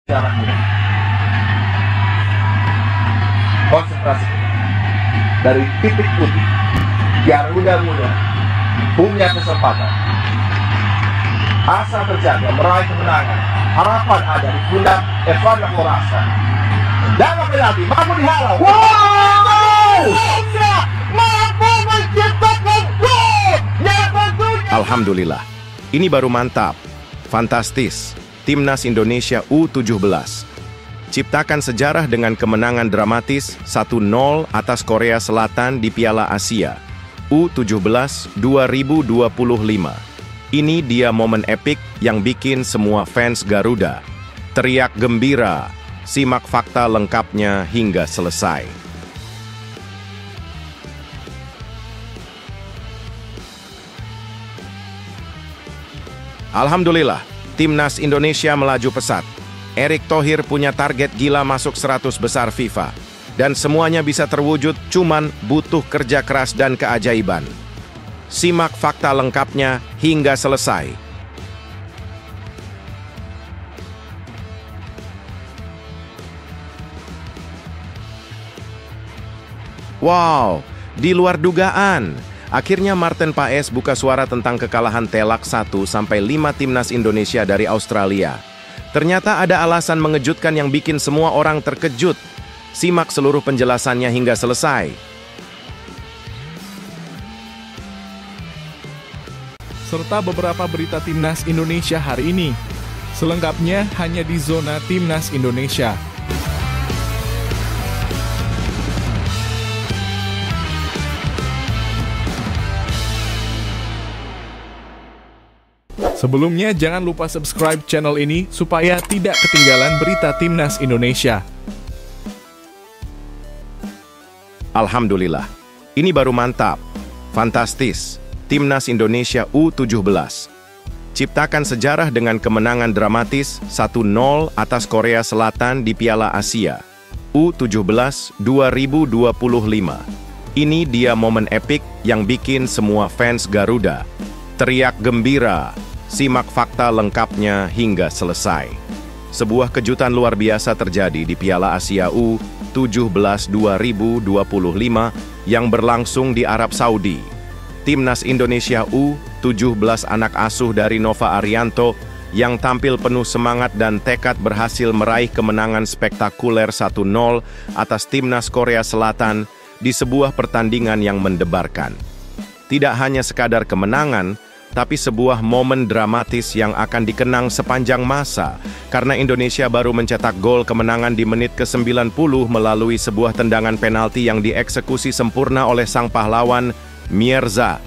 Anak muda. Konsentrasi dari titik putih. Garuda Muda punya kesempatan. Asa terjaga meraih kemenangan. Harapan ada di pundak Evander Morasa. Dalam penalti mampu dihalau. Wow! Mampu menciptakan gol yang tentunya. Alhamdulillah, ini baru mantap. Fantastis. Timnas Indonesia U17 ciptakan sejarah dengan kemenangan dramatis 1-0 atas Korea Selatan di Piala Asia U17 2025. Ini dia momen epik yang bikin semua fans Garuda teriak gembira. Simak fakta lengkapnya hingga selesai. Alhamdulillah, Timnas Indonesia melaju pesat. Erick Thohir punya target gila masuk 100 besar FIFA. Dan semuanya bisa terwujud cuman butuh kerja keras dan keajaiban. Simak fakta lengkapnya hingga selesai. Wow, di luar dugaan. Akhirnya Martin Paes buka suara tentang kekalahan telak 1-5 Timnas Indonesia dari Australia. Ternyata ada alasan mengejutkan yang bikin semua orang terkejut. Simak seluruh penjelasannya hingga selesai. Serta beberapa berita Timnas Indonesia hari ini. Selengkapnya hanya di Zona Timnas Indonesia. Sebelumnya, jangan lupa subscribe channel ini supaya tidak ketinggalan berita Timnas Indonesia. Alhamdulillah, ini baru mantap. Fantastis. Timnas Indonesia U17 ciptakan sejarah dengan kemenangan dramatis 1-0 atas Korea Selatan di Piala Asia U17 2025. Ini dia momen epik yang bikin semua fans Garuda teriak gembira. Simak fakta lengkapnya hingga selesai. Sebuah kejutan luar biasa terjadi di Piala Asia U17 2025 yang berlangsung di Arab Saudi. Timnas Indonesia U17 anak asuh dari Nova Arianto yang tampil penuh semangat dan tekad berhasil meraih kemenangan spektakuler 1-0 atas Timnas Korea Selatan di sebuah pertandingan yang mendebarkan. Tidak hanya sekadar kemenangan, tapi sebuah momen dramatis yang akan dikenang sepanjang masa karena Indonesia baru mencetak gol kemenangan di menit ke-90 melalui sebuah tendangan penalti yang dieksekusi sempurna oleh sang pahlawan Mierza.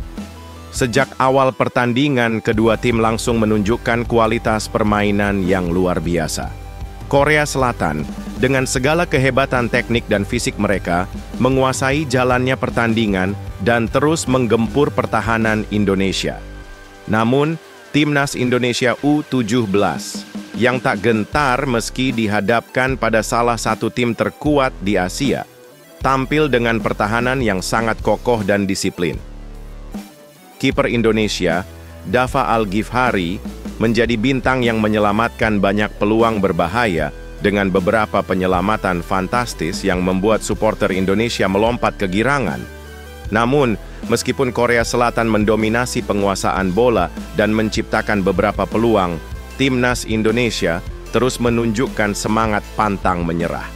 Sejak awal pertandingan, kedua tim langsung menunjukkan kualitas permainan yang luar biasa. Korea Selatan, dengan segala kehebatan teknik dan fisik mereka, menguasai jalannya pertandingan dan terus menggempur pertahanan Indonesia. Namun, Timnas Indonesia U17 yang tak gentar meski dihadapkan pada salah satu tim terkuat di Asia, tampil dengan pertahanan yang sangat kokoh dan disiplin. Kiper Indonesia, Dava Al-Ghifari, menjadi bintang yang menyelamatkan banyak peluang berbahaya dengan beberapa penyelamatan fantastis yang membuat supporter Indonesia melompat kegirangan. Namun, meskipun Korea Selatan mendominasi penguasaan bola dan menciptakan beberapa peluang, Timnas Indonesia terus menunjukkan semangat pantang menyerah.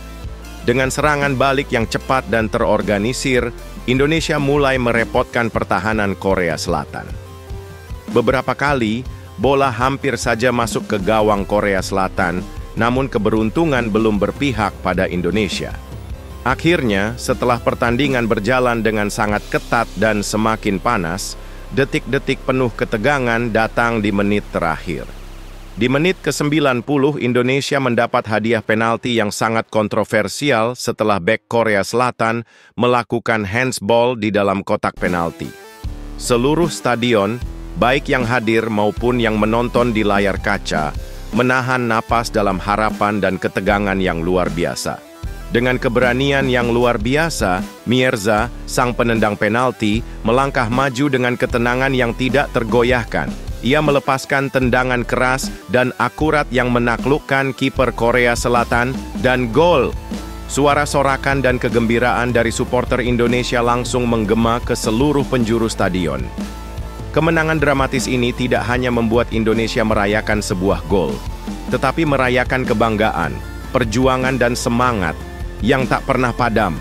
Dengan serangan balik yang cepat dan terorganisir, Indonesia mulai merepotkan pertahanan Korea Selatan. Beberapa kali, bola hampir saja masuk ke gawang Korea Selatan, namun keberuntungan belum berpihak pada Indonesia. Akhirnya, setelah pertandingan berjalan dengan sangat ketat dan semakin panas, detik-detik penuh ketegangan datang di menit terakhir. Di menit ke-90, Indonesia mendapat hadiah penalti yang sangat kontroversial setelah bek Korea Selatan melakukan handsball di dalam kotak penalti. Seluruh stadion, baik yang hadir maupun yang menonton di layar kaca, menahan napas dalam harapan dan ketegangan yang luar biasa. Dengan keberanian yang luar biasa, Mierza, sang penendang penalti, melangkah maju dengan ketenangan yang tidak tergoyahkan. ia melepaskan tendangan keras dan akurat yang menaklukkan kiper Korea Selatan dan gol. Suara sorakan dan kegembiraan dari supporter Indonesia langsung menggema ke seluruh penjuru stadion. Kemenangan dramatis ini tidak hanya membuat Indonesia merayakan sebuah gol, tetapi merayakan kebanggaan, perjuangan dan semangat yang tak pernah padam.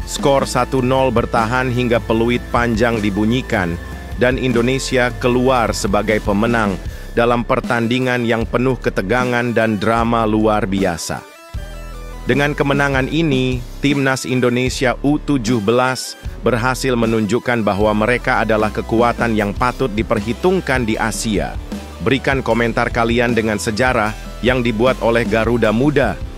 Skor 1-0 bertahan hingga peluit panjang dibunyikan dan Indonesia keluar sebagai pemenang dalam pertandingan yang penuh ketegangan dan drama luar biasa. Dengan kemenangan ini, Timnas Indonesia U17 berhasil menunjukkan bahwa mereka adalah kekuatan yang patut diperhitungkan di Asia. Berikan komentar kalian dengan sejarah yang dibuat oleh Garuda Muda.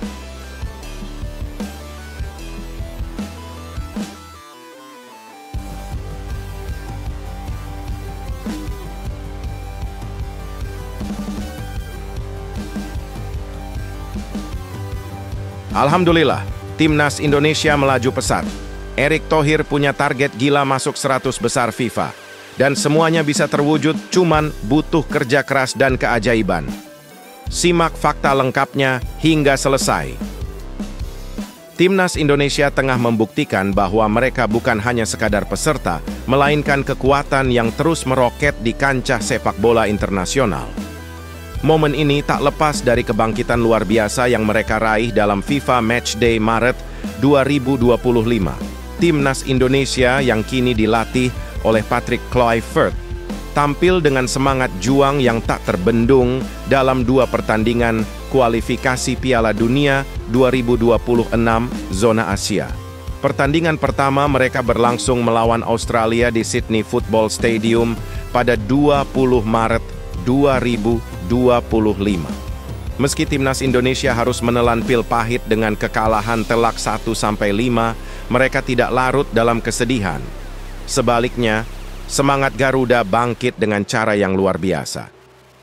Alhamdulillah, Timnas Indonesia melaju pesat. Erick Thohir punya target gila masuk 100 besar FIFA. Dan semuanya bisa terwujud cuman butuh kerja keras dan keajaiban. Simak fakta lengkapnya hingga selesai. Timnas Indonesia tengah membuktikan bahwa mereka bukan hanya sekadar peserta, melainkan kekuatan yang terus meroket di kancah sepak bola internasional. Momen ini tak lepas dari kebangkitan luar biasa yang mereka raih dalam FIFA Matchday Maret 2025. Timnas Indonesia yang kini dilatih oleh Patrick Kluivert tampil dengan semangat juang yang tak terbendung dalam 2 pertandingan kualifikasi Piala Dunia 2026 zona Asia. Pertandingan pertama mereka berlangsung melawan Australia di Sydney Football Stadium pada 20 Maret 2025. Meski Timnas Indonesia harus menelan pil pahit dengan kekalahan telak 1-5, mereka tidak larut dalam kesedihan. Sebaliknya, semangat Garuda bangkit dengan cara yang luar biasa.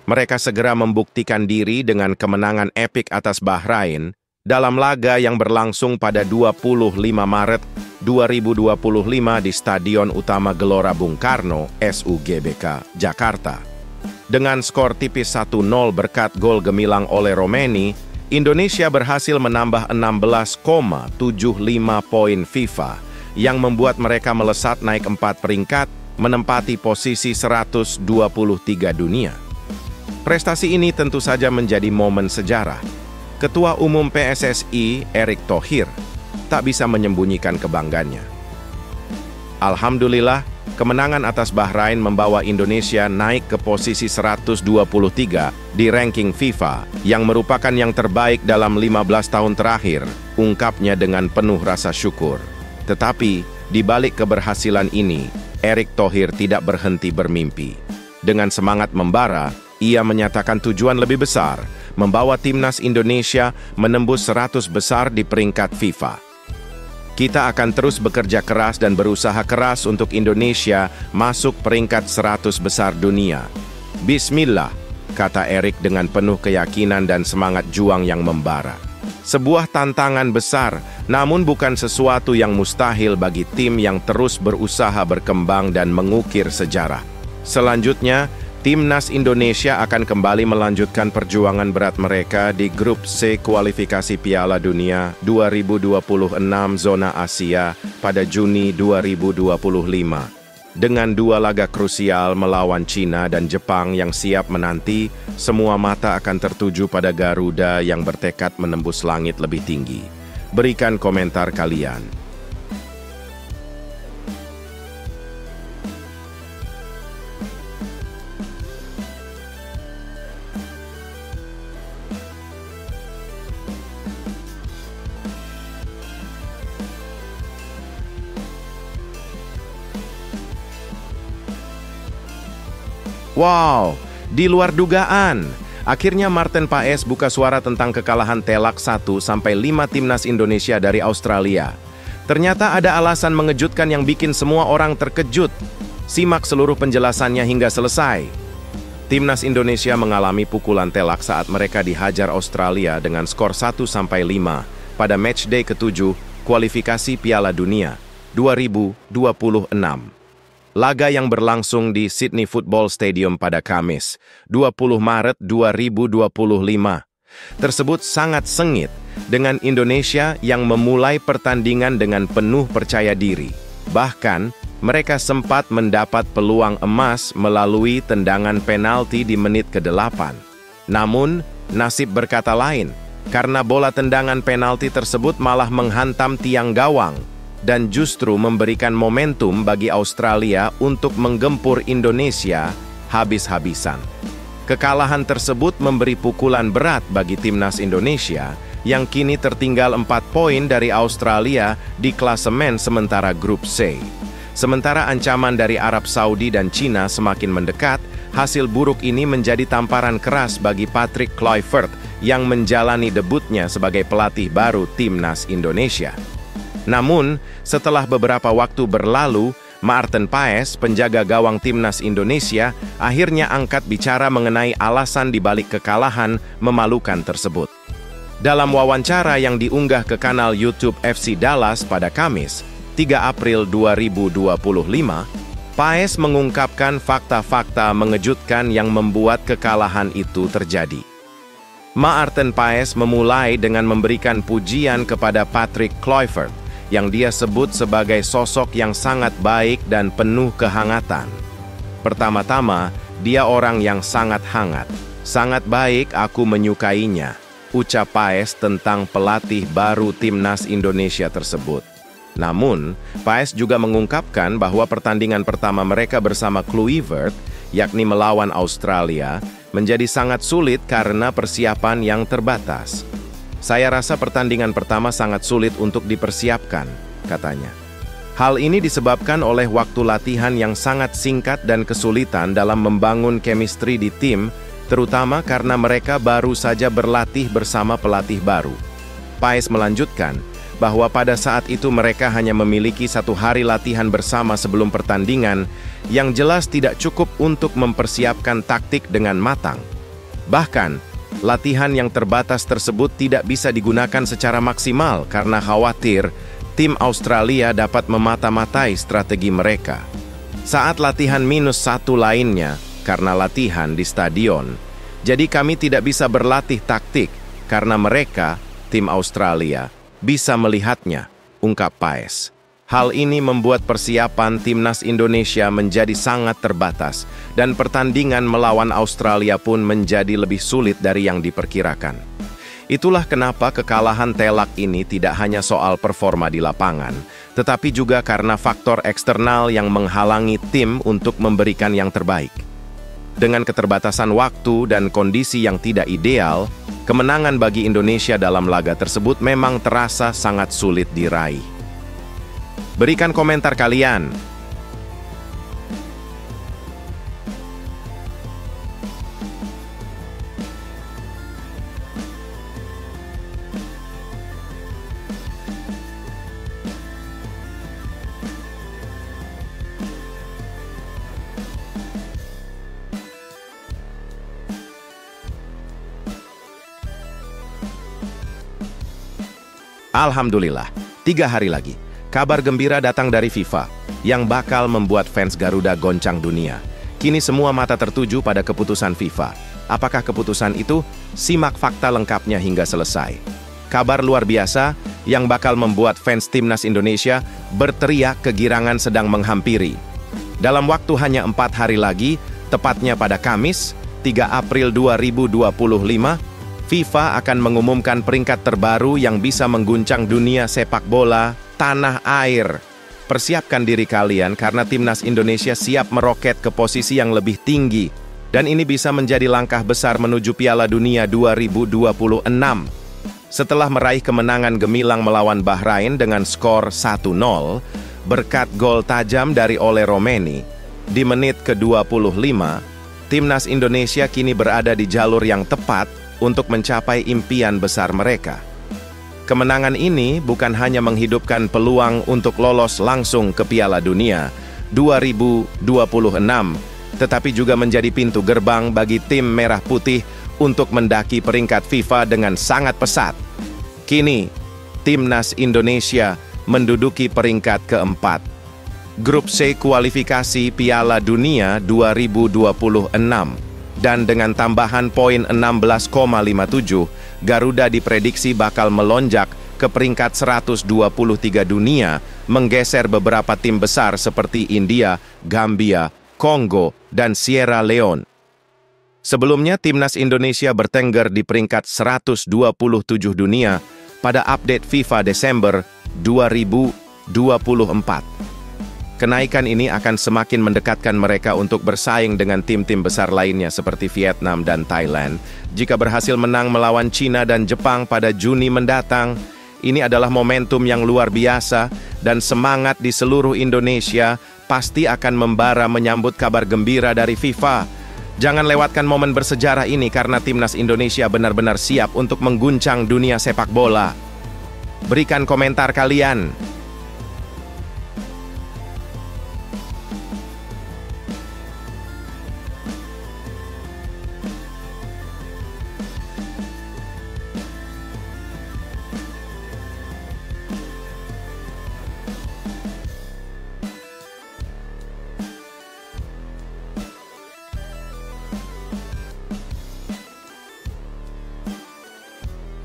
Mereka segera membuktikan diri dengan kemenangan epik atas Bahrain dalam laga yang berlangsung pada 25 Maret 2025 di Stadion Utama Gelora Bung Karno, SUGBK, Jakarta. Dengan skor tipis 1-0 berkat gol gemilang oleh Romeni, Indonesia berhasil menambah 16,75 poin FIFA yang membuat mereka melesat naik 4 peringkat, menempati posisi 123 dunia. Prestasi ini tentu saja menjadi momen sejarah. Ketua Umum PSSI, Erick Thohir, tak bisa menyembunyikan kebanggaannya. Alhamdulillah, kemenangan atas Bahrain membawa Indonesia naik ke posisi 123 di ranking FIFA yang merupakan yang terbaik dalam 15 tahun terakhir, ungkapnya dengan penuh rasa syukur. Tetapi, di balik keberhasilan ini, Erick Thohir tidak berhenti bermimpi. Dengan semangat membara, ia menyatakan tujuan lebih besar, membawa Timnas Indonesia menembus 100 besar di peringkat FIFA. Kita akan terus bekerja keras dan berusaha keras untuk Indonesia masuk peringkat 100 besar dunia. Bismillah, kata Erick dengan penuh keyakinan dan semangat juang yang membara. Sebuah tantangan besar, namun bukan sesuatu yang mustahil bagi tim yang terus berusaha berkembang dan mengukir sejarah. Selanjutnya, Timnas Indonesia akan kembali melanjutkan perjuangan berat mereka di Grup C kualifikasi Piala Dunia 2026 zona Asia pada Juni 2025. Dengan 2 laga krusial melawan Cina dan Jepang yang siap menanti, semua mata akan tertuju pada Garuda yang bertekad menembus langit lebih tinggi. Berikan komentar kalian. Wow, di luar dugaan. Akhirnya Martin Paes buka suara tentang kekalahan telak 1-5 Timnas Indonesia dari Australia. Ternyata ada alasan mengejutkan yang bikin semua orang terkejut. Simak seluruh penjelasannya hingga selesai. Timnas Indonesia mengalami pukulan telak saat mereka dihajar Australia dengan skor 1-5 pada matchday ke-7 kualifikasi Piala Dunia 2026. laga yang berlangsung di Sydney Football Stadium pada Kamis, 20 Maret 2025. Tersebut sangat sengit dengan Indonesia yang memulai pertandingan dengan penuh percaya diri. Bahkan, mereka sempat mendapat peluang emas melalui tendangan penalti di menit ke-8. Namun, nasib berkata lain, karena bola tendangan penalti tersebut malah menghantam tiang gawang dan justru memberikan momentum bagi Australia untuk menggempur Indonesia habis-habisan. Kekalahan tersebut memberi pukulan berat bagi timnas Indonesia yang kini tertinggal 4 poin dari Australia di klasemen sementara grup C. Sementara ancaman dari Arab Saudi dan Cina semakin mendekat, hasil buruk ini menjadi tamparan keras bagi Patrick Kluivert yang menjalani debutnya sebagai pelatih baru timnas Indonesia. Namun, setelah beberapa waktu berlalu, Maarten Paes, penjaga gawang timnas Indonesia, akhirnya angkat bicara mengenai alasan dibalik kekalahan memalukan tersebut. Dalam wawancara yang diunggah ke kanal YouTube FC Dallas pada Kamis, 3 April 2025, Paes mengungkapkan fakta-fakta mengejutkan yang membuat kekalahan itu terjadi. Maarten Paes memulai dengan memberikan pujian kepada Patrick Kluivert, yang dia sebut sebagai sosok yang sangat baik dan penuh kehangatan. Pertama-tama, dia orang yang sangat hangat. Sangat baik, aku menyukainya, ucap Paes tentang pelatih baru timnas Indonesia tersebut. Namun, Paes juga mengungkapkan bahwa pertandingan pertama mereka bersama Kluivert, yakni melawan Australia, menjadi sangat sulit karena persiapan yang terbatas. Saya rasa pertandingan pertama sangat sulit untuk dipersiapkan, katanya. Hal ini disebabkan oleh waktu latihan yang sangat singkat dan kesulitan dalam membangun chemistry di tim, terutama karena mereka baru saja berlatih bersama pelatih baru. Paes melanjutkan bahwa pada saat itu mereka hanya memiliki 1 hari latihan bersama sebelum pertandingan, yang jelas tidak cukup untuk mempersiapkan taktik dengan matang. Bahkan, latihan yang terbatas tersebut tidak bisa digunakan secara maksimal karena khawatir tim Australia dapat memata-matai strategi mereka. Saat latihan -1 lainnya karena latihan di stadion, jadi kami tidak bisa berlatih taktik karena mereka, tim Australia, bisa melihatnya, ungkap Paes. Hal ini membuat persiapan timnas Indonesia menjadi sangat terbatas dan pertandingan melawan Australia pun menjadi lebih sulit dari yang diperkirakan. Itulah kenapa kekalahan telak ini tidak hanya soal performa di lapangan, tetapi juga karena faktor eksternal yang menghalangi tim untuk memberikan yang terbaik. Dengan keterbatasan waktu dan kondisi yang tidak ideal, kemenangan bagi Indonesia dalam laga tersebut memang terasa sangat sulit diraih. Berikan komentar kalian. Alhamdulillah, 3 hari lagi, kabar gembira datang dari FIFA yang bakal membuat fans Garuda goncang dunia. Kini semua mata tertuju pada keputusan FIFA. Apakah keputusan itu? Simak fakta lengkapnya hingga selesai. Kabar luar biasa yang bakal membuat fans timnas Indonesia berteriak kegirangan sedang menghampiri. Dalam waktu hanya 4 hari lagi, tepatnya pada Kamis, 3 April 2025, FIFA akan mengumumkan peringkat terbaru yang bisa mengguncang dunia sepak bola tanah air. Persiapkan diri kalian karena timnas Indonesia siap meroket ke posisi yang lebih tinggi. Dan ini bisa menjadi langkah besar menuju Piala Dunia 2026. Setelah meraih kemenangan gemilang melawan Bahrain dengan skor 1-0, berkat gol tajam dari Ole Romeni, di menit ke-25, timnas Indonesia kini berada di jalur yang tepat untuk mencapai impian besar mereka. Kemenangan ini bukan hanya menghidupkan peluang untuk lolos langsung ke Piala Dunia 2026, tetapi juga menjadi pintu gerbang bagi tim Merah Putih untuk mendaki peringkat FIFA dengan sangat pesat. Kini, timnas Indonesia menduduki peringkat keempat. Grup C kualifikasi Piala Dunia 2026. Dan dengan tambahan poin 16,57, Garuda diprediksi bakal melonjak ke peringkat 123 dunia, menggeser beberapa tim besar seperti India, Gambia, Kongo, dan Sierra Leone. Sebelumnya, timnas Indonesia bertengger di peringkat 127 dunia pada update FIFA Desember 2024. Kenaikan ini akan semakin mendekatkan mereka untuk bersaing dengan tim-tim besar lainnya seperti Vietnam dan Thailand. Jika berhasil menang melawan China dan Jepang pada Juni mendatang, ini adalah momentum yang luar biasa dan semangat di seluruh Indonesia pasti akan membara menyambut kabar gembira dari FIFA. Jangan lewatkan momen bersejarah ini karena timnas Indonesia benar-benar siap untuk mengguncang dunia sepak bola. Berikan komentar kalian.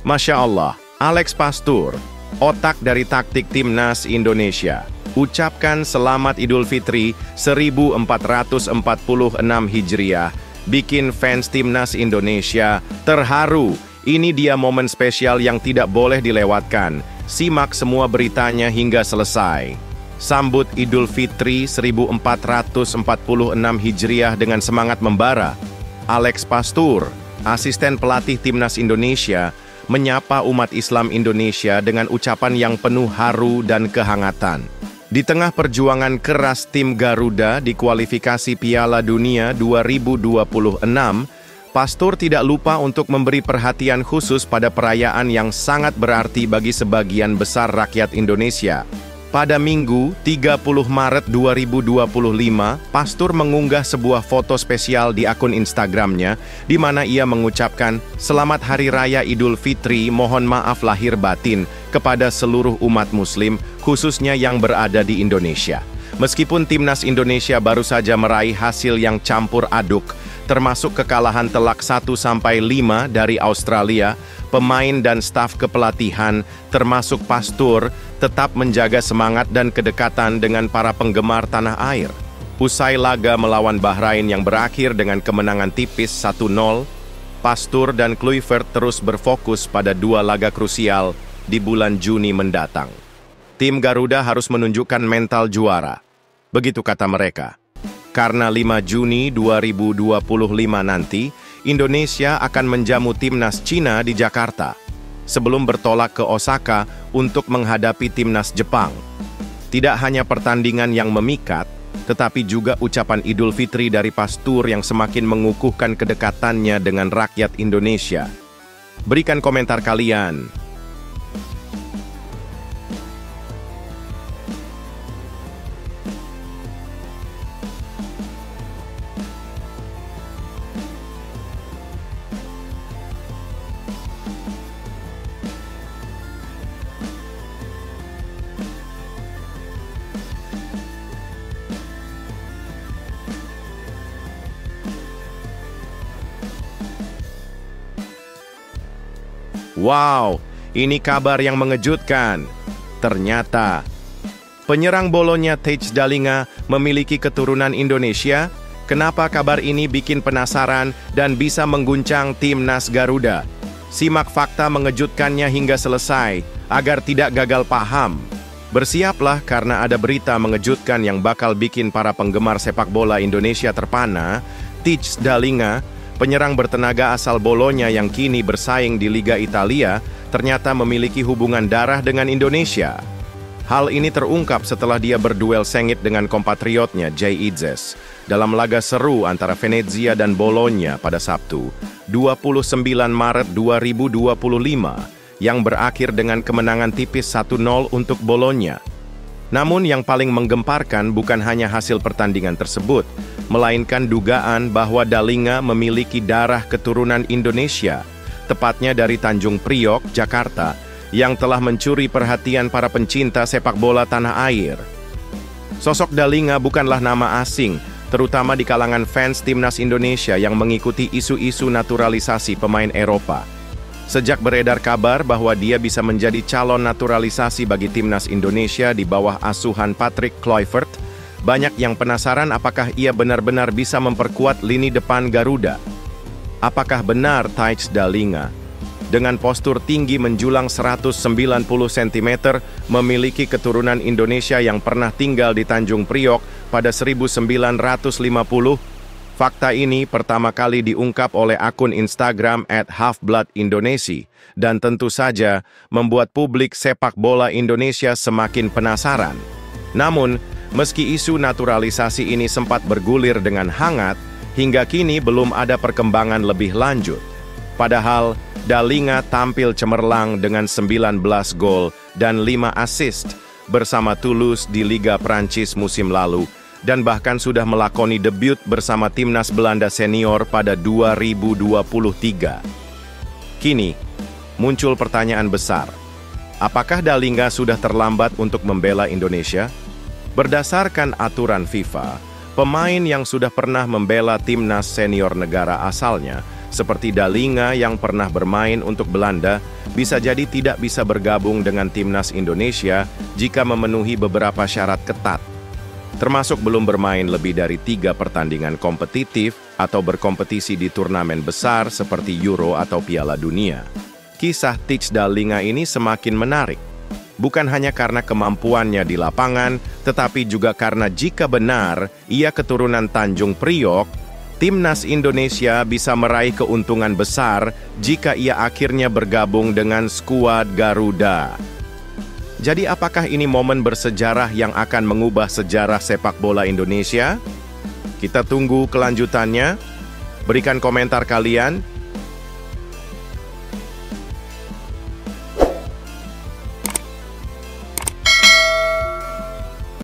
Masya Allah, Alex Pastur, otak dari taktik timnas Indonesia, ucapkan selamat Idul Fitri 1446 Hijriah, bikin fans timnas Indonesia terharu. Ini dia momen spesial yang tidak boleh dilewatkan. Simak semua beritanya hingga selesai. Sambut Idul Fitri 1446 Hijriah dengan semangat membara. Alex Pastur, asisten pelatih timnas Indonesia, menyapa umat Islam Indonesia dengan ucapan yang penuh haru dan kehangatan. Di tengah perjuangan keras tim Garuda di kualifikasi Piala Dunia 2026, Pastur tidak lupa untuk memberi perhatian khusus pada perayaan yang sangat berarti bagi sebagian besar rakyat Indonesia. Pada Minggu, 30 Maret 2025, Pastur mengunggah sebuah foto spesial di akun Instagramnya, di mana ia mengucapkan, "Selamat Hari Raya Idul Fitri, mohon maaf lahir batin kepada seluruh umat muslim, khususnya yang berada di Indonesia." Meskipun timnas Indonesia baru saja meraih hasil yang campur aduk, termasuk kekalahan telak 1-5 dari Australia, pemain dan staf kepelatihan, termasuk Pastur, tetap menjaga semangat dan kedekatan dengan para penggemar tanah air. Usai laga melawan Bahrain yang berakhir dengan kemenangan tipis 1-0, Pastur dan Kluivert terus berfokus pada dua laga krusial di bulan Juni mendatang. Tim Garuda harus menunjukkan mental juara. Begitu kata mereka. Karena 5 Juni 2025 nanti, Indonesia akan menjamu timnas Cina di Jakarta, sebelum bertolak ke Osaka untuk menghadapi timnas Jepang. Tidak hanya pertandingan yang memikat, tetapi juga ucapan Idul Fitri dari Pastur yang semakin mengukuhkan kedekatannya dengan rakyat Indonesia. Berikan komentar kalian. Wow, ini kabar yang mengejutkan. Ternyata, penyerang Bolonya Tej Dalinga memiliki keturunan Indonesia. Kenapa kabar ini bikin penasaran dan bisa mengguncang timnas Garuda? Simak fakta mengejutkannya hingga selesai, agar tidak gagal paham. Bersiaplah karena ada berita mengejutkan yang bakal bikin para penggemar sepak bola Indonesia terpana. Tej Dalinga, penyerang bertenaga asal Bolonya yang kini bersaing di Liga Italia, ternyata memiliki hubungan darah dengan Indonesia. Hal ini terungkap setelah dia berduel sengit dengan kompatriotnya Jay Idzes dalam laga seru antara Venezia dan Bologna pada Sabtu, 29 Maret 2025, yang berakhir dengan kemenangan tipis 1-0 untuk Bologna. Namun yang paling menggemparkan bukan hanya hasil pertandingan tersebut, melainkan dugaan bahwa Dalinga memiliki darah keturunan Indonesia, tepatnya dari Tanjung Priok, Jakarta, yang telah mencuri perhatian para pencinta sepak bola tanah air. Sosok Dalinga bukanlah nama asing, terutama di kalangan fans timnas Indonesia yang mengikuti isu-isu naturalisasi pemain Eropa. Sejak beredar kabar bahwa dia bisa menjadi calon naturalisasi bagi timnas Indonesia di bawah asuhan Patrick Kluivert, banyak yang penasaran apakah ia benar-benar bisa memperkuat lini depan Garuda. Apakah benar Tijs Dalinga, dengan postur tinggi menjulang 190 cm, memiliki keturunan Indonesia yang pernah tinggal di Tanjung Priok pada 1950? Fakta ini pertama kali diungkap oleh akun Instagram @halfbloodindonesia dan tentu saja membuat publik sepak bola Indonesia semakin penasaran. Namun, meski isu naturalisasi ini sempat bergulir dengan hangat, hingga kini belum ada perkembangan lebih lanjut. Padahal, Dalinga tampil cemerlang dengan 19 gol dan 5 assist bersama Toulouse di Liga Prancis musim lalu, dan bahkan sudah melakoni debut bersama timnas Belanda senior pada 2023. Kini, muncul pertanyaan besar. Apakah Dalinga sudah terlambat untuk membela Indonesia? Berdasarkan aturan FIFA, pemain yang sudah pernah membela timnas senior negara asalnya, seperti Dalinga yang pernah bermain untuk Belanda, bisa jadi tidak bisa bergabung dengan timnas Indonesia jika memenuhi beberapa syarat ketat, termasuk belum bermain lebih dari 3 pertandingan kompetitif atau berkompetisi di turnamen besar seperti Euro atau Piala Dunia. Kisah Tijs Dalinga ini semakin menarik, bukan hanya karena kemampuannya di lapangan, tetapi juga karena jika benar ia keturunan Tanjung Priok, timnas Indonesia bisa meraih keuntungan besar jika ia akhirnya bergabung dengan skuad Garuda. Jadi apakah ini momen bersejarah yang akan mengubah sejarah sepak bola Indonesia? Kita tunggu kelanjutannya. Berikan komentar kalian.